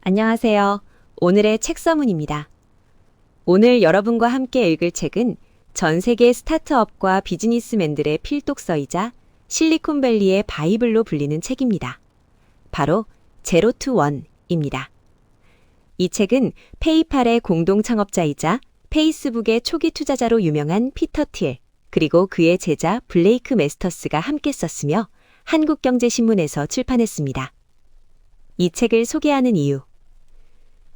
안녕하세요. 오늘의 책 서문입니다. 오늘 여러분과 함께 읽을 책은 전 세계 스타트업과 비즈니스맨들의 필독서이자 실리콘밸리의 바이블로 불리는 책입니다. 바로 제로 투 원입니다. 이 책은 페이팔의 공동 창업자이자 페이스북의 초기 투자자로 유명한 피터 틸, 그리고 그의 제자 블레이크 메스터스가 함께 썼으며 한국경제신문에서 출판했습니다. 이 책을 소개하는 이유.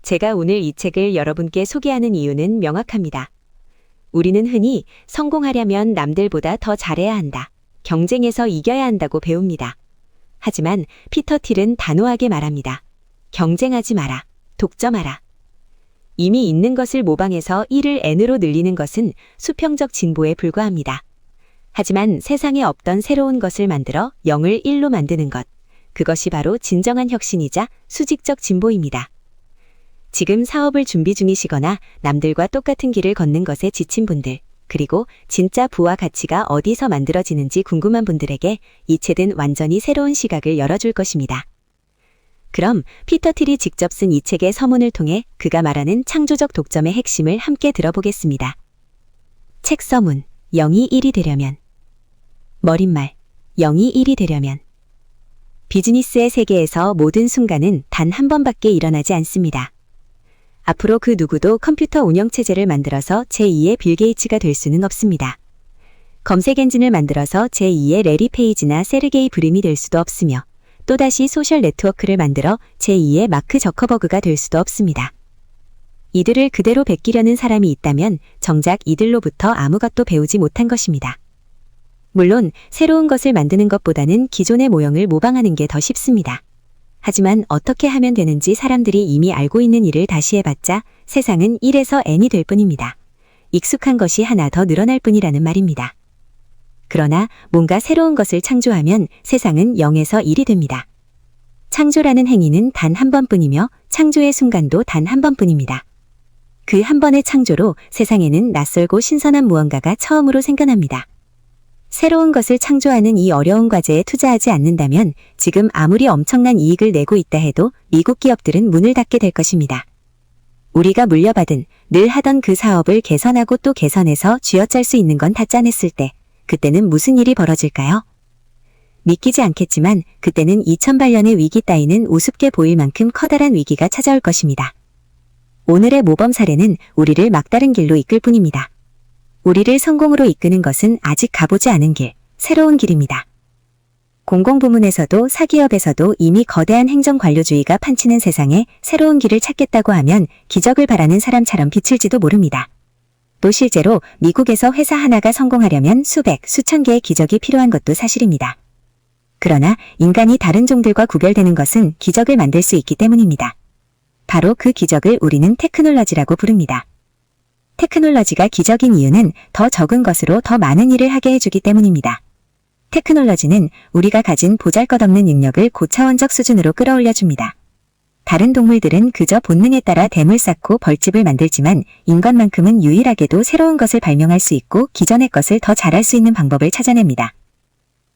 제가 오늘 이 책을 여러분께 소개하는 이유는 명확합니다. 우리는 흔히 성공하려면 남들보다 더 잘해야 한다, 경쟁에서 이겨야 한다고 배웁니다. 하지만 피터 틸은 단호하게 말합니다. 경쟁하지 마라, 독점하라. 이미 있는 것을 모방해서 1을 n으로 늘리는 것은 수평적 진보에 불과합니다. 하지만 세상에 없던 새로운 것을 만들어 0을 1로 만드는 것, 그것이 바로 진정한 혁신이자 수직적 진보입니다. 지금 사업을 준비 중이시거나 남들과 똑같은 길을 걷는 것에 지친 분들, 그리고 진짜 부와 가치가 어디서 만들어지는지 궁금한 분들에게 이 책은 완전히 새로운 시각을 열어줄 것입니다. 그럼 피터 틸이 직접 쓴 이 책의 서문을 통해 그가 말하는 창조적 독점의 핵심을 함께 들어보겠습니다. 책 서문, 0이 1이 되려면. 머릿말, 0이 1이 되려면. 비즈니스의 세계에서 모든 순간은 단 한 번밖에 일어나지 않습니다. 앞으로 그 누구도 컴퓨터 운영체제를 만들어서 제2의 빌 게이츠가 될 수는 없습니다. 검색 엔진을 만들어서 제2의 레리 페이지나 세르게이 브림이 될 수도 없으며, 또다시 소셜 네트워크를 만들어 제2의 마크 저커버그가 될 수도 없습니다. 이들을 그대로 베끼려는 사람이 있다면 정작 이들로부터 아무것도 배우지 못한 것입니다. 물론 새로운 것을 만드는 것보다는 기존의 모형을 모방하는 게 더 쉽습니다. 하지만 어떻게 하면 되는지 사람들이 이미 알고 있는 일을 다시 해봤자 세상은 1에서 n이 될 뿐입니다. 익숙한 것이 하나 더 늘어날 뿐이라는 말입니다. 그러나 뭔가 새로운 것을 창조하면 세상은 0에서 1이 됩니다. 창조라는 행위는 단 한 번뿐이며 창조의 순간도 단 한 번뿐입니다. 그 한 번의 창조로 세상에는 낯설고 신선한 무언가가 처음으로 생겨납니다. 새로운 것을 창조하는 이 어려운 과제에 투자하지 않는다면 지금 아무리 엄청난 이익을 내고 있다 해도 미국 기업들은 문을 닫게 될 것입니다. 우리가 물려받은, 늘 하던 그 사업을 개선하고 또 개선해서 쥐어짤 수 있는 건 다 짜냈을 때, 그때는 무슨 일이 벌어질까요? 믿기지 않겠지만 그때는 2008년의 위기 따위는 우습게 보일 만큼 커다란 위기가 찾아올 것입니다. 오늘의 모범 사례는 우리를 막다른 길로 이끌 뿐입니다. 우리를 성공으로 이끄는 것은 아직 가보지 않은 길, 새로운 길입니다. 공공부문에서도 사기업에서도 이미 거대한 행정관료주의가 판치는 세상에 새로운 길을 찾겠다고 하면 기적을 바라는 사람처럼 비칠지도 모릅니다. 또 실제로 미국에서 회사 하나가 성공하려면 수백, 수천 개의 기적이 필요한 것도 사실입니다. 그러나 인간이 다른 종들과 구별되는 것은 기적을 만들 수 있기 때문입니다. 바로 그 기적을 우리는 테크놀로지라고 부릅니다. 테크놀로지가 기적인 이유는 더 적은 것으로 더 많은 일을 하게 해주기 때문입니다. 테크놀로지는 우리가 가진 보잘것없는 능력을 고차원적 수준으로 끌어올려줍니다. 다른 동물들은 그저 본능에 따라 댐을 쌓고 벌집을 만들지만 인간만큼은 유일하게도 새로운 것을 발명할 수 있고 기존의 것을 더 잘할 수 있는 방법을 찾아냅니다.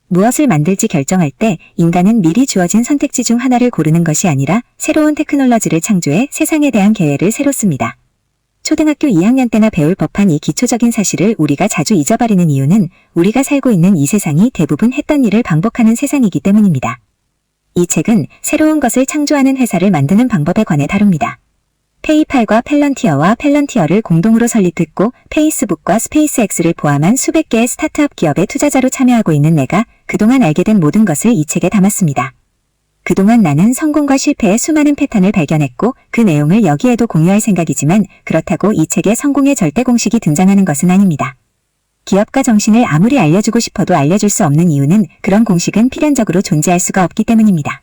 무엇을 만들지 결정할 때 인간은 미리 주어진 선택지 중 하나를 고르는 것이 아니라 새로운 테크놀로지를 창조해 세상에 대한 계획을 새로 씁니다. 초등학교 2학년 때나 배울 법한 이 기초적인 사실을 우리가 자주 잊어버리는 이유는 우리가 살고 있는 이 세상이 대부분 했던 일을 반복하는 세상이기 때문입니다. 이 책은 새로운 것을 창조하는 회사를 만드는 방법에 관해 다룹니다. 페이팔과 펠런티어와 펠런티어를 공동으로 설립했고 페이스북과 스페이스X를 포함한 수백 개의 스타트업 기업의 투자자로 참여하고 있는 내가 그동안 알게 된 모든 것을 이 책에 담았습니다. 그동안 나는 성공과 실패의 수많은 패턴을 발견했고 그 내용을 여기에도 공유할 생각이지만 그렇다고 이 책에 성공의 절대 공식이 등장하는 것은 아닙니다. 기업가 정신을 아무리 알려주고 싶어도 알려줄 수 없는 이유는 그런 공식은 필연적으로 존재할 수가 없기 때문입니다.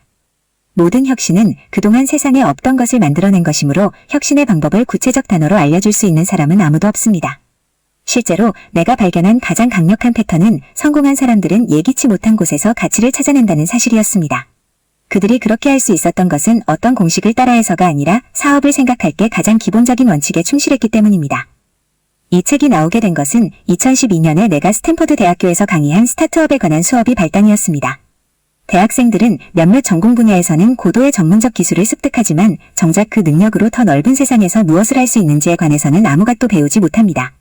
모든 혁신은 그동안 세상에 없던 것을 만들어낸 것이므로 혁신의 방법을 구체적 단어로 알려줄 수 있는 사람은 아무도 없습니다. 실제로 내가 발견한 가장 강력한 패턴은 성공한 사람들은 예기치 못한 곳에서 가치를 찾아낸다는 사실이었습니다. 그들이 그렇게 할 수 있었던 것은 어떤 공식을 따라해서가 아니라 사업을 생각할 때 가장 기본적인 원칙에 충실했기 때문입니다. 이 책이 나오게 된 것은 2012년에 내가 스탠퍼드 대학교에서 강의한 스타트업에 관한 수업이 발단이었습니다. 대학생들은 몇몇 전공 분야에서는 고도의 전문적 기술을 습득하지만 정작 그 능력으로 더 넓은 세상에서 무엇을 할 수 있는지에 관해서는 아무것도 배우지 못합니다.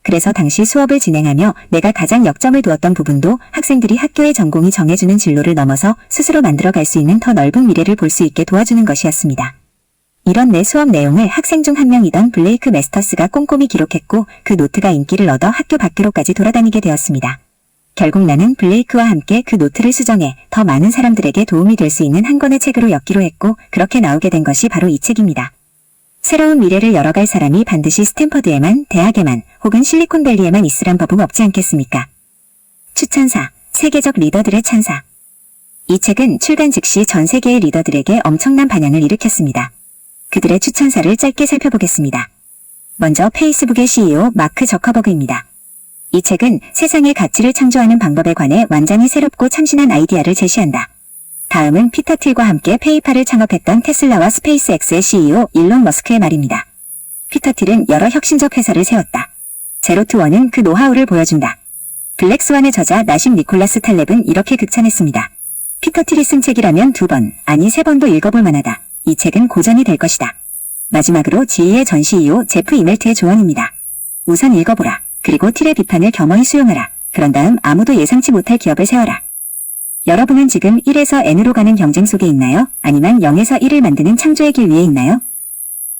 그래서 당시 수업을 진행하며 내가 가장 역점을 두었던 부분도 학생들이 학교의 전공이 정해주는 진로를 넘어서 스스로 만들어갈 수 있는 더 넓은 미래를 볼 수 있게 도와주는 것이었습니다. 이런 내 수업 내용을 학생 중 한 명이던 블레이크 메스터스가 꼼꼼히 기록했고 그 노트가 인기를 얻어 학교 밖으로까지 돌아다니게 되었습니다. 결국 나는 블레이크와 함께 그 노트를 수정해 더 많은 사람들에게 도움이 될 수 있는 한 권의 책으로 엮기로 했고 그렇게 나오게 된 것이 바로 이 책입니다. 새로운 미래를 열어갈 사람이 반드시 스탠퍼드에만, 대학에만, 혹은 실리콘밸리에만 있으란 법은 없지 않겠습니까? 추천사, 세계적 리더들의 찬사. 이 책은 출간 즉시 전 세계의 리더들에게 엄청난 반향을 일으켰습니다. 그들의 추천사를 짧게 살펴보겠습니다. 먼저 페이스북의 CEO 마크 저커버그입니다. 이 책은 세상의 가치를 창조하는 방법에 관해 완전히 새롭고 참신한 아이디어를 제시한다. 다음은 피터 틸과 함께 페이팔을 창업했던 테슬라와 스페이스X의 CEO 일론 머스크의 말입니다. 피터 틸은 여러 혁신적 회사를 세웠다. 제로투원은 그 노하우를 보여준다. 블랙스완의 저자 나심 니콜라스 탈렙은 이렇게 극찬했습니다. 피터 틸이 쓴 책이라면 2번, 아니 3번도 읽어볼 만하다. 이 책은 고전이 될 것이다. 마지막으로 GE의 전 CEO 제프 이멜트의 조언입니다. 우선 읽어보라. 그리고 틸의 비판을 겸허히 수용하라. 그런 다음 아무도 예상치 못할 기업을 세워라. 여러분은 지금 1에서 N으로 가는 경쟁 속에 있나요? 아니면 0에서 1을 만드는 창조의 길 위에 있나요?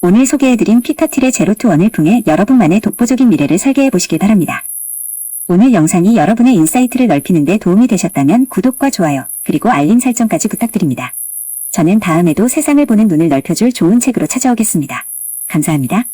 오늘 소개해드린 피터 틸의 제로투원을 통해 여러분만의 독보적인 미래를 설계해보시길 바랍니다. 오늘 영상이 여러분의 인사이트를 넓히는 데 도움이 되셨다면 구독과 좋아요, 그리고 알림 설정까지 부탁드립니다. 저는 다음에도 세상을 보는 눈을 넓혀줄 좋은 책으로 찾아오겠습니다. 감사합니다.